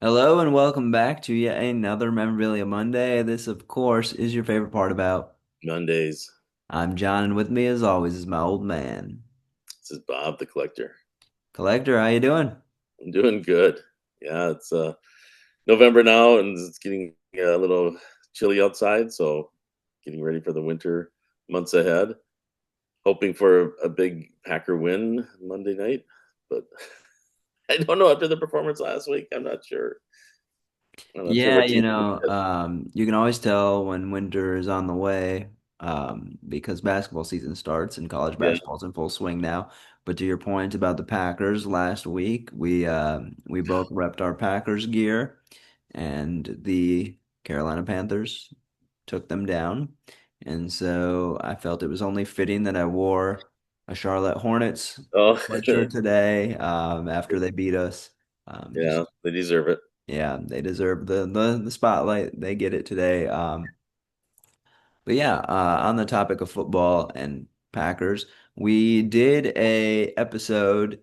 Hello and welcome back to yet another Memorabilia Monday. This, of course, is your favorite part about. Mondays. I'm John, and with me, as always, is my old man. This is Bob the collector. Collector, how you doing? I'm doing good. Yeah, it's November now, and it's getting a little chilly outside, so getting ready for the winter months ahead. Hoping for a big Packer win Monday night, but I don't know after the performance last week. I'm not sure. I'm not sure Yeah, what team to look at. you can always tell when winter is on the way, because basketball season starts and college Yeah. basketball's in full swing now. But to your point about the Packers last week, we both repped our Packers gear, and the Carolina Panthers took them down. And so I felt it was only fitting that I wore a Charlotte Hornets Oh, sweatshirt today, after they beat us. yeah, Just they deserve it. yeah, they deserve the spotlight. They get it today. But yeah, on the topic of football and Packers, we did a episode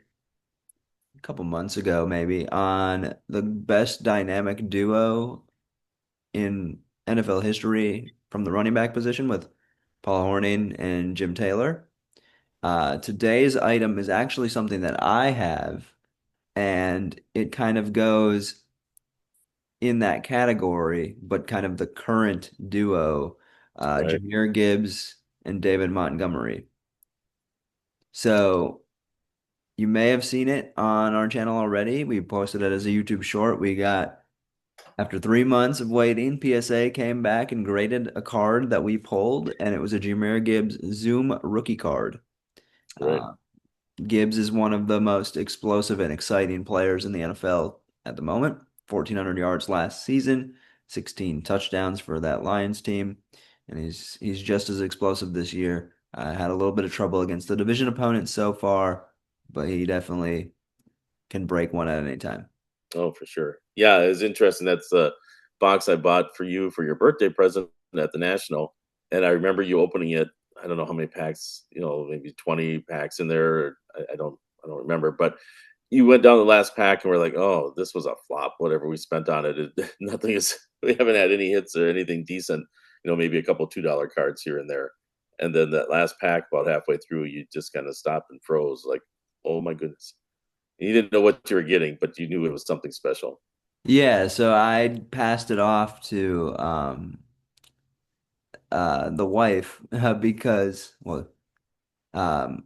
a couple months ago, maybe, on the best dynamic duo in NFL history from the running back position with Paul Hornung and Jim Taylor. Today's item is actually something that I have, and it kind of goes in that category, but kind of the current duo, Right. Jahmyr Gibbs and David Montgomery. So you may have seen it on our channel already. We posted it as a YouTube short. We got, after 3 months of waiting, PSA came back and graded a card that we pulled, and it was a Jahmyr Gibbs Zoom rookie card. Right. Uh, Gibbs is one of the most explosive and exciting players in the NFL at the moment. 1,400 yards last season, 16 touchdowns for that Lions team, and he's just as explosive this year. Had a little bit of trouble against the division opponents so far, but he definitely can break one at any time. Oh, for sure. Yeah, it's interesting. That's the box I bought for you for your birthday present at the National, and I remember you opening it. I don't know how many packs, maybe 20 packs in there. I don't remember, but you went down the last pack and we're like, "Oh, this was a flop. Whatever we spent on it, nothing is. We haven't had any hits or anything decent. Maybe a couple $2 cards here and there." And then that last pack, about halfway through, you just kind of stopped and froze, like, "Oh my goodness." You didn't know what you were getting, but you knew it was something special. Yeah, so I passed it off to the wife because, well, um,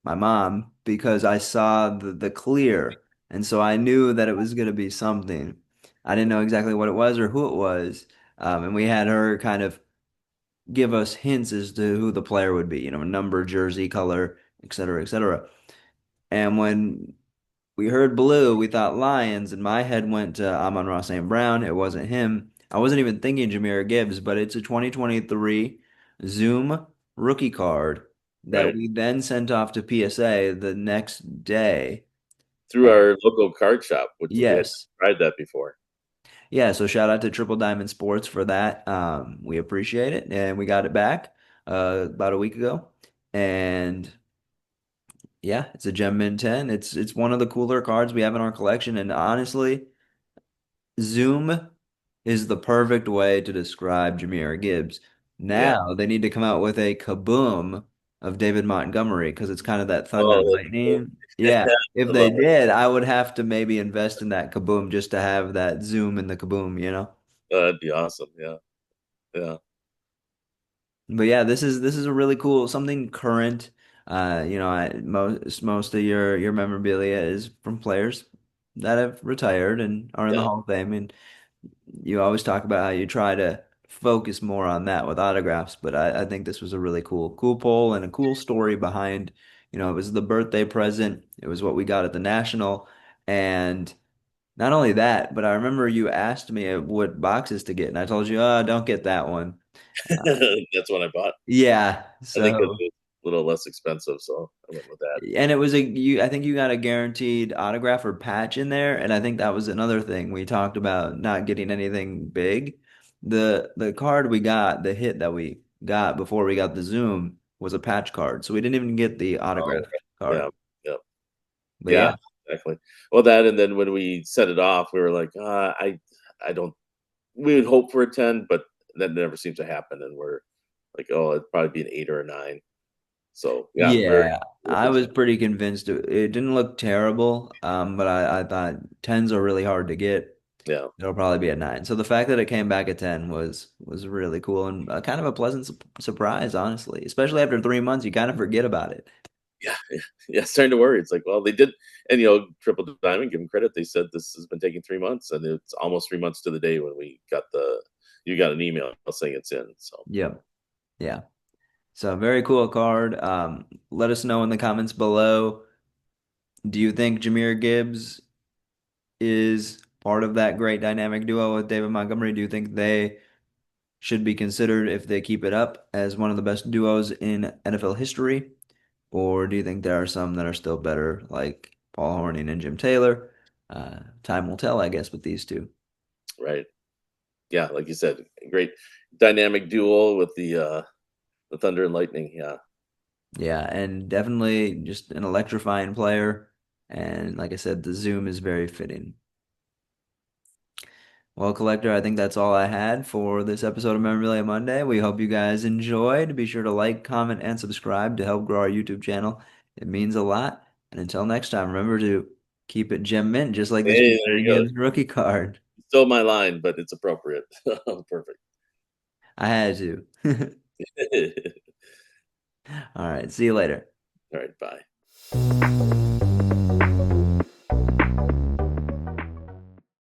my mom, because I saw the clear, and so I knew that it was going to be something. I didn't know exactly what it was or who it was, and we had her kind of give us hints as to who the player would be, number, jersey, color, et cetera, et cetera. And when we heard blue, we thought Lions, and my head went to Amon-Ra St. Brown. It wasn't him. I wasn't even thinking Jahmyr Gibbs, but it's a 2023 Zoom rookie card that Right. we then sent off to PSA the next day. Through And our local card shop, which we had yes, tried that before. yeah, so shout out to Triple Diamond Sports for that. We appreciate it, and we got it back about a week ago. And yeah, it's a Gem Mint 10. It's one of the cooler cards we have in our collection, and honestly, Zoom is the perfect way to describe Jahmyr Gibbs. Yeah. Now they need to come out with a kaboom of David Montgomery because it's kind of that thunder and Oh, that's cool. lightning. Yeah, if I they love it. did, I would have to maybe invest in that kaboom just to have that zoom in the kaboom. That'd be awesome. Yeah. Yeah. But yeah, this is a really cool something current. Most of your memorabilia is from players that have retired and are in the Yeah. Hall of Fame, and you always talk about how you try to focus more on that with autographs, but I think this was a really cool poll and a cool story behind, it was the birthday present. It was what we got at the National. And not only that, but I remember you asked me what boxes to get, and I told you, oh, don't get that one. That's what I bought. Yeah. I think it So, was a little less expensive, so I went with that. and it was I think you got a guaranteed autograph or patch in there, and I think that was another thing we talked about not getting anything big. The card we got, the hit that we got before we got the Zoom was a patch card, so we didn't even get the Oh, autograph okay. Yeah. card. Yeah. But Yeah. yeah. exactly. Well, that and then when we set it off, we were like, I don't. We would hope for a 10, but that never seems to happen, and we're like, oh, it'd probably be an 8 or a 9. So yeah, very Yeah, I appreciate was pretty convinced it didn't look terrible, but I thought tens are really hard to get. it. Yeah, It'll probably be a nine. So the fact that it came back at 10 was really cool and kind of a pleasant surprise, honestly. Especially after 3 months, you kind of forget about it. yeah, yeah, yeah. Starting to worry. It's like, well, they did, and Triple Diamond, give them credit. They said this has been taking 3 months, and it's almost 3 months to the day when we got you got an email saying it's in. So Yep. Yeah. So very cool card. Let us know in the comments below. Do you think Jahmyr Gibbs is part of that great dynamic duo with David Montgomery? Do you think they should be considered if they keep it up as one of the best duos in NFL history? Or do you think there are some that are still better, like Paul Hornung and Jim Taylor? Time will tell, I guess, with these two. right, yeah, like you said, great dynamic duel with the Thunder and Lightning. Yeah, Yeah, and definitely just an electrifying player. And like I said, the Zoom is very fitting. Well, Collector, I think that's all I had for this episode of Memorabilia Monday. We hope you guys enjoyed. Be sure to like, comment, and subscribe to help grow our YouTube channel. It means a lot. And until next time, remember to keep it gem mint, just like this hey, there Jahmyr you go. Gibbs rookie card. Still my line, but it's appropriate. Perfect. I had to. All right, see you later. All right, bye.